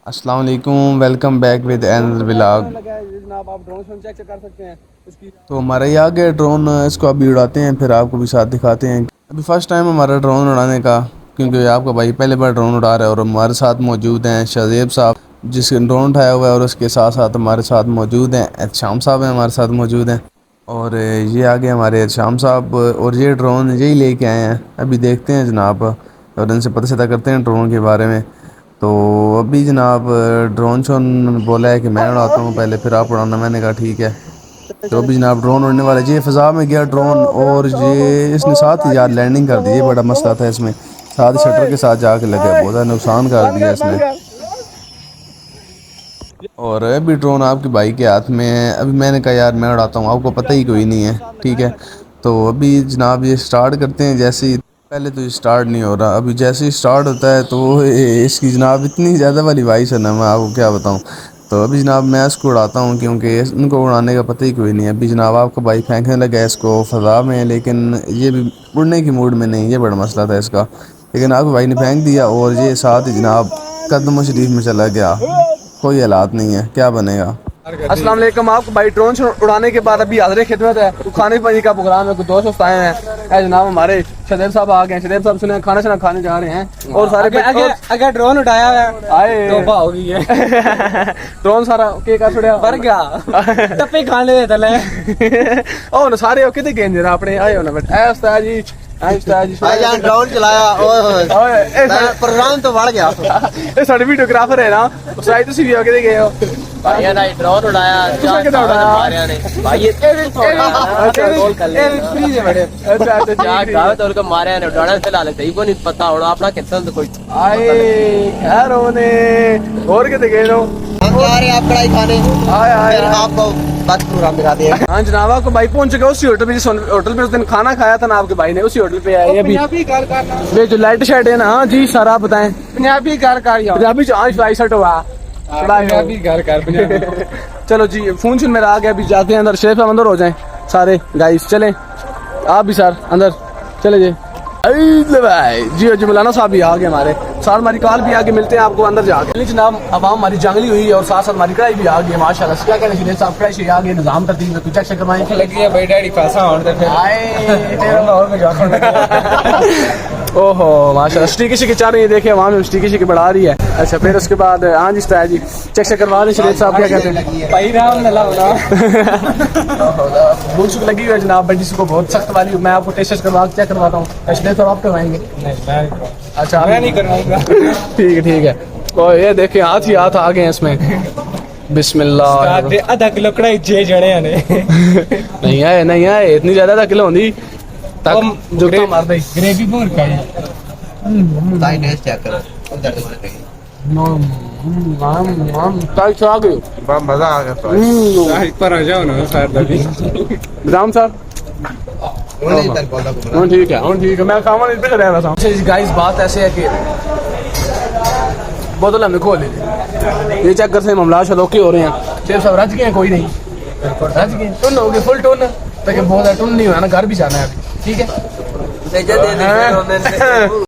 अस्सलाम वालेकुम, welcome back with another vlog. जनाब आप ड्रोन शोन चेक कर सकते हैं इसकी। तो हमारा ये आ गया ड्रोन, इसको अभी उड़ाते हैं फिर आपको भी साथ दिखाते हैं। अभी फ़र्स्ट टाइम हमारा ड्रोन उड़ाने का, क्योंकि आपका भाई पहले बार ड्रोन उड़ा रहा है। और हमारे साथ मौजूद हैं शाहजेब साहब जिसने ड्रोन उठाया हुआ है, और उसके साथ साथ हमारे साथ मौजूद हैं एहतशाम साहब हैं हमारे साथ मौजूद हैं। और ये आगे हमारे एहतशाम साहब, और ये ड्रोन यही लेके आए हैं। अभी देखते हैं जनाब, और इनसे पता चला करते हैं ड्रोन के बारे में। तो अभी जनाब ड्रोन शोन बोला है कि मैं उड़ाता हूँ पहले, फिर आप उड़ाना। मैंने कहा ठीक है। तो अभी जनाब ड्रोन उड़ने वाला है। ये फ़ज़ा में गया ड्रोन, और ये इसने साथ ही यार लैंडिंग कर दी। ये बड़ा मसला था इसमें, साथ ही शटर के साथ जाके लगा, बहुत ज़्यादा नुकसान कर दिया इसने। और अभी ड्रोन आपके भाई के हाथ में है। अभी मैंने कहा यार मैं उड़ाता हूँ, आपको पता ही कोई नहीं है, ठीक है। तो अभी जनाब ये स्टार्ट करते हैं। जैसे ही पहले तो ये स्टार्ट नहीं हो रहा, अभी जैसे ही स्टार्ट होता है तो इसकी जनाब इतनी ज़्यादा वाली वाइस है ना, मैं आपको क्या बताऊँ। तो अभी जनाब मैं इसको उड़ाता हूँ, क्योंकि उनको उड़ाने का पता ही कोई नहीं है। अभी जनाब आपका भाई फेंकने लगा है इसको फ़ज़ा में, लेकिन ये भी उड़ने की मूड में नहीं। ये बड़ा मसला था इसका, लेकिन आपके भाई ने फेंक दिया और ये साथ ही जनाब कदम शरीफ में चला गया। कोई हालात नहीं है, क्या बनेगा। अस्सलाम वालेकुम। आपको भाई ड्रोन उड़ाने के बाद अभी हाज़िर खिदमत है। तो खाने पानी का प्रोग्राम है, कुछ दोस्त आए हैं। जनाब हमारे शाहजेब साहब आ गए। शाहजेब साहब सुने खाना शाना खाने जा रहे हैं। और सारे अगर ड्रोन उठाया है आए तोबा हो गई है। ड्रोन सारा के कर छोड़िया पर क्या टप्पे खाने दे तले ओ ना सारे किते गए जरा अपने आए हो ना बेटा। ए उस्ताद जी, उस्ताद जी भाईजान ड्रोन चलाया और प्रोग्राम तो बढ़ गया। ये साडे वीडियोग्राफर है ना उस्ताद, तुसी भी किते गए हो भाईया ने ड्रोन उड़ाया, तुसा किते उड़ाया ने भाई ये रोल कर ले फ्री दे बड़े। अच्छा अच्छा क्या गावे तो उनको मारे ने उड़ाना चला लेते ही को नहीं पता उड़ा अपना कितना तो कोई आए खैर होने और किते गए हो। हम जा रहे हैं आप कढ़ाई खाने। आए आए आपको बात प्रोग्राम दिखा दिया। हाँ जनाब आपको भाई पहुंच गए उसी होटल पे जिस होटल पे उस दिन खाना खाया था ना आपके भाई ने, उसी होटल पे आए अभी। ये जो लाइट शेड है ना, हाँ जी सर आप बताएं। पंजाबी घर का पंजाबी फ्लाई शर्ट हुआ पंजाबी घर का चलो जी फोन सुन मेरा आ गया। अभी जाते हैं अंदर, शेफ अंदर हो जाएं सारे गाइस, चलें आप भी सर अंदर चले जी। भाई जी जी मौलाना साहब भी आ गए हमारे साथ, हमारी कॉल भी आगे मिलते हैं आपको अंदर जाके। जनाब अब हमारी जंगली हुई है और साथ साथ हमारी कढ़ाई भी आ गई माशाल्लाह। क्या कहना चाहिए साहब, कढ़ाई से आ गई निजाम तरतीब में कुछ चेक करवाएं लगी है भाई डैडी पैसा और ओहो माशाल्लाह स्टिकी शिकी चाह रही है। देखिए वहाँ में स्टिकी शिकी बढ़ा रही है। अच्छा फिर उसके बाद हाँ जी स्टाइल जी चेक से करवा दें शरीफ साहब, क्या कहते हैं भाई राम न लाओ भूख शुक लगी हुई है जनाब बट जिसको बहुत सख्त वाली। मैं आपको टेस्ट करवा चेक करवाता हूँ, इसलिए तो आप करवाएंगे। अच्छा मैं नहीं करवाऊंगा। ठीक है। तो ये देखिए हाथ ही हाथ आ गए हैं इसमें। बिस्मिल्लाह। आधा किलो कढ़ाई जे जने ने नहीं आए इतनी ज्यादा आधा किलो होंगी तक जो मार दे। ग्रेवी भूर का ताई टेस्ट चेक करो उधर आ गई मजा आ गया पर आ जाओ ना सर राम साहब। ठीक है मैं खावा नहीं रह रहा था। गाइस बात ऐसे है कि बोतल हमने खोल ली, ये चेक करते हैं मामला शलोकी हो रहे हैं। शेफ साहब रज गए हैं, कोई नहीं रज गए, टुन हो गए फुल टुन, ताकि बहुत टुन नहीं हुआ ना, घर भी जाना है अभी, ठीक है।